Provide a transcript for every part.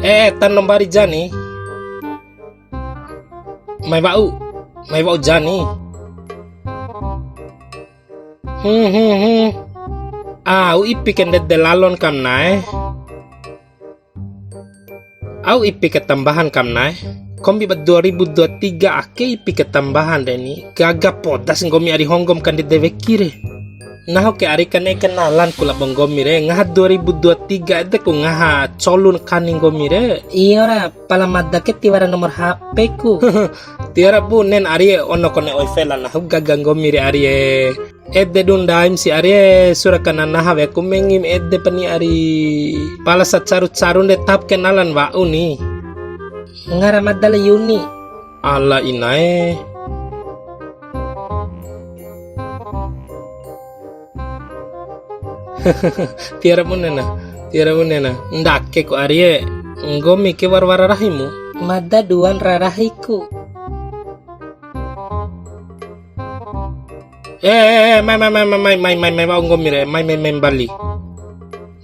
Tan nombari jani. Mai bau jani. Au ipikan de lalon kam nae. Au ipi ketambahan kam nae. Kombi bat 2023 ake ipi ketambahan deni. Gaga podas ngomi ari honggom kan de dewe kire. Nah oke ari kan kenalan kula bonggomi re. Ngaha 2023 ede ku ngaha colun kaning gomi re. Iya ora, pala madake tiwara nomor HP ku. Tiara bu nen ari ono kone oifela nah gaga ngomi re ari ede dundaim si ari surakana nah we ku mengim ede pani ari pala sa caru-carun de tap kenalan wa uni. Ngara madala Yuni. Ala inae. Tiara munena. Ndake ku ari ngomi ke warwara rahimu. Mada duan rarahiku. Mai ngomi re, mai bali.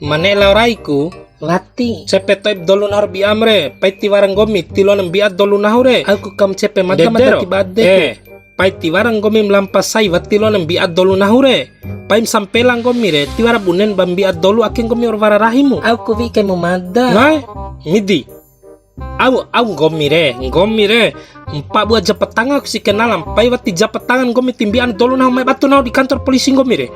Mane lauraiku. Wati. Cepe type dolu nahur bi amre, pai tiwarang gomi tilon biat dolu nahure. Aku kam cepe mada tibade. Pai tiwarang gomi melampasai watilon biat dolu nahure. Pai sampelang gomi re, tiwara bunen bam biat dolu aking gomi orwara rahimu. Aku vi ke mada. Nai, midi. Au gomi re. Empat buah japat tangan aku si kenalan. Pai wati japat tangan gomi timbian dolu nahu mai batu nahu di kantor polisi gomi re.